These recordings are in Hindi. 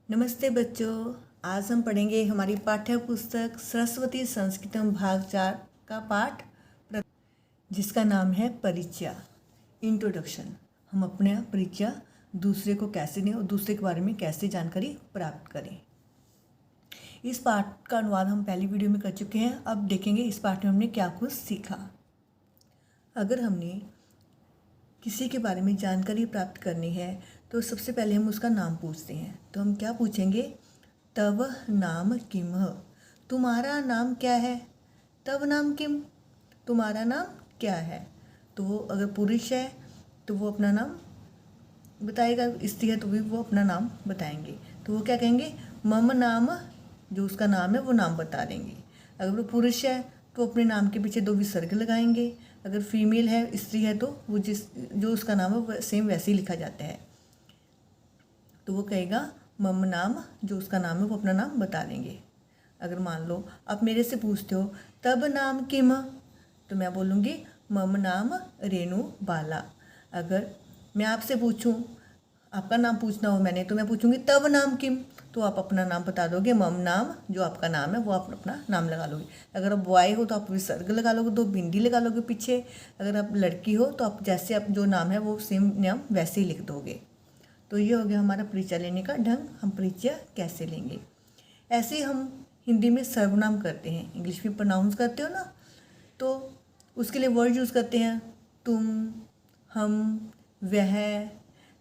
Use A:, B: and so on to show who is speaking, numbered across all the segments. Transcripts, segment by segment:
A: नमस्ते बच्चों। आज हम पढ़ेंगे हमारी पाठ्य पुस्तक सरस्वती संस्कृतम भाग 4 का पाठ जिसका नाम है परिचय, इंट्रोडक्शन। हम अपने परिचय दूसरे को कैसे दें और दूसरे के बारे में कैसे जानकारी प्राप्त करें। इस पाठ का अनुवाद हम पहली वीडियो में कर चुके हैं। अब देखेंगे इस पाठ में हमने क्या कुछ सीखा। अगर हमने किसी के बारे में जानकारी प्राप्त करनी है तो सबसे पहले हम उसका नाम पूछते हैं। तो हम क्या पूछेंगे? तव नाम किम? तुम्हारा नाम क्या है? तव नाम किम? तुम्हारा नाम क्या है? तो वो अगर पुरुष है तो वो अपना नाम बताएगा, स्त्री है तो भी वो अपना नाम बताएंगे। तो वो क्या कहेंगे? मम नाम, जो उसका नाम है वो नाम बता देंगे। अगर वो पुरुष है तो अपने नाम के पीछे 2 विसर्ग लगाएंगे। अगर फीमेल है, स्त्री है, तो वो जो उसका नाम है वो सेम वैसे ही लिखा जाता है। तो वो कहेगा मम नाम, जो उसका नाम है वो अपना नाम बता देंगे। अगर मान लो आप मेरे से पूछते हो तब नाम किम, तो मैं बोलूँगी मम नाम रेणु बाला। अगर मैं आपसे पूछूं, आपका नाम पूछना हो मैंने, तो मैं पूछूंगी तब नाम किम, तो आप अपना नाम बता दोगे। मम नाम, जो आपका नाम है वो आप अपना नाम लगा लोगे। अगर आप बॉय हो तो आप विसर्ग लगा लोगे, 2 बिंदी लगा लोगे पीछे। अगर आप लड़की हो तो आप जैसे आप जो नाम है वो सेम नाम वैसे ही लिख दोगे। तो ये हो गया हमारा परिचय लेने का ढंग। हम परिचय कैसे लेंगे? ऐसे ही हम हिंदी में सर्वनाम करते हैं, इंग्लिश में प्रोनाउंस करते हो ना, तो उसके लिए वर्ड यूज़ करते हैं तुम, हम, वह।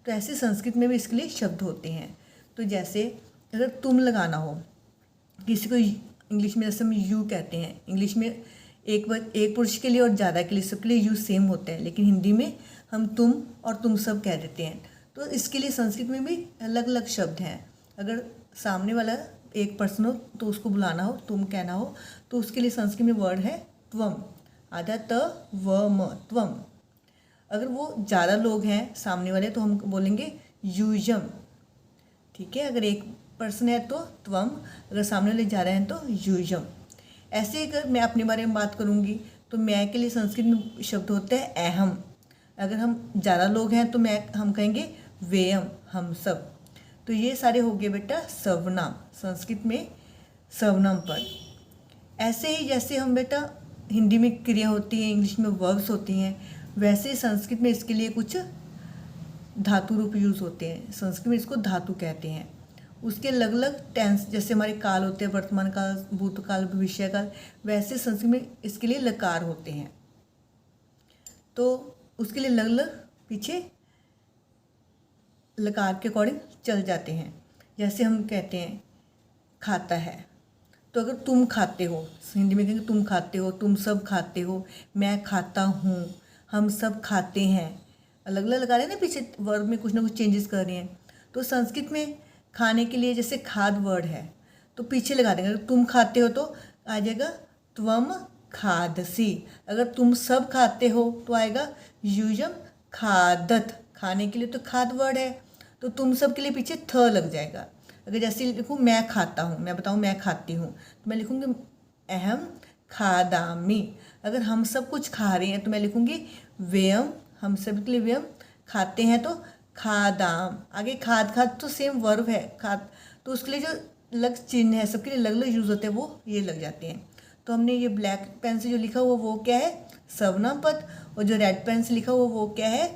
A: तो ऐसे संस्कृत में भी इसके लिए शब्द होते हैं। तो जैसे अगर तुम लगाना हो किसी को, इंग्लिश में जैसे हम यू कहते हैं, इंग्लिश में एक पुरुष के लिए और ज़्यादा के लिए सबके लिए यू सेम होते हैं, लेकिन हिंदी में हम तुम और तुम सब कह देते हैं। तो इसके लिए संस्कृत में भी अलग अलग शब्द हैं। अगर सामने वाला एक पर्सन हो तो उसको बुलाना हो, तुम कहना हो, तो उसके लिए संस्कृत में वर्ड है त्वम, आधा त व म, त्वम। अगर वो ज़्यादा लोग हैं सामने वाले तो हम बोलेंगे यूजम। ठीक है, अगर एक पर्सन है तो त्वम, अगर सामने वाले ज़्यादा हैं तो यूजम। ऐसे अगर मैं अपने बारे में बात करूँगी तो मैं के लिए संस्कृत में शब्द होता है अहम। अगर हम ज़्यादा लोग हैं तो हम कहेंगे वेयम, हम सब। तो ये सारे हो गए बेटा सर्वनाम, संस्कृत में सर्वनाम पद। ऐसे ही जैसे हम बेटा हिंदी में क्रिया होती है, इंग्लिश में वर्ब्स होती हैं, वैसे संस्कृत में इसके लिए कुछ धातु रूप यूज़ होते हैं। संस्कृत में इसको धातु कहते हैं। उसके अलग अलग टेंस, जैसे हमारे काल होते हैं, वर्तमान काल, भूतकाल, भविष्य काल, वैसे संस्कृत में इसके लिए लकार होते हैं। तो उसके लिए अलग अलग पीछे लकार के अकॉर्डिंग चल जाते हैं। जैसे हम कहते हैं खाता है, तो अगर तुम खाते हो, हिंदी में कहेंगे तुम खाते हो, तुम सब खाते हो, मैं खाता हूँ, हम सब खाते हैं। अलग अलग लगा रहे हैं ना, पीछे वर्ब में कुछ ना कुछ चेंजेस कर रहे हैं। तो संस्कृत में खाने के लिए जैसे खाद वर्ड है तो पीछे लगा देंगे। अगर तुम खाते हो तो आ जाएगा त्वम खादसी। अगर तुम सब खाते हो तो आएगा यूजम खादत। खाने के लिए तो खाद वर्ड है, तो तुम सब के लिए पीछे थ लग जाएगा। अगर जैसे लिखूँ मैं खाता हूँ, मैं बताऊँ मैं खाती हूँ, तो मैं लिखूँगी अहम खादामी। अगर हम सब कुछ खा रहे हैं तो मैं लिखूँगी व्यम, हम सब के लिए व्यम, खाते हैं तो खादाम। आगे खाद, खाद तो सेम वर्ब है खाद, तो उसके लिए जो अलग चिन्ह है सबके लिए अलग अलग यूज़ होते हैं, वो ये लग जाते हैं। तो हमने ये ब्लैक पेन से जो लिखा हुआ वो क्या है? सर्वनाम पद। और जो रेड पेन से लिखा हुआ वो क्या है?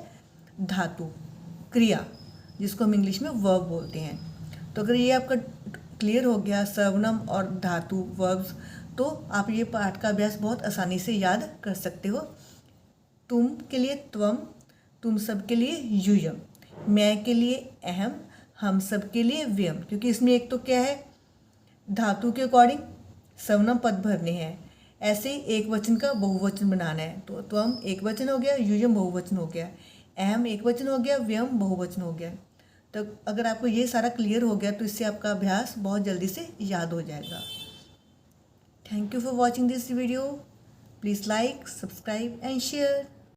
A: धातु क्रिया, जिसको हम इंग्लिश में वर्ब बोलते हैं। तो अगर ये आपका क्लियर हो गया सर्वनाम और धातु वर्ब्स, तो आप ये पाठ का अभ्यास बहुत आसानी से याद कर सकते हो। तुम के लिए त्वम, तुम सब के लिए यूयम, मैं के लिए अहम, हम सब के लिए व्यम। क्योंकि इसमें एक तो क्या है, धातु के अकॉर्डिंग सर्वनाम पद भरने हैं। ऐसे ही एक वचन का बहुवचन बनाना है, तो त्वम एक वचन हो गया, यूयम बहुवचन हो गया, अहम एक वचन हो गया, व्यम बहुवचन हो गया। तो अगर आपको ये सारा क्लियर हो गया तो इससे आपका अभ्यास बहुत जल्दी से याद हो जाएगा। Thank you for watching this video. Please like, subscribe and share.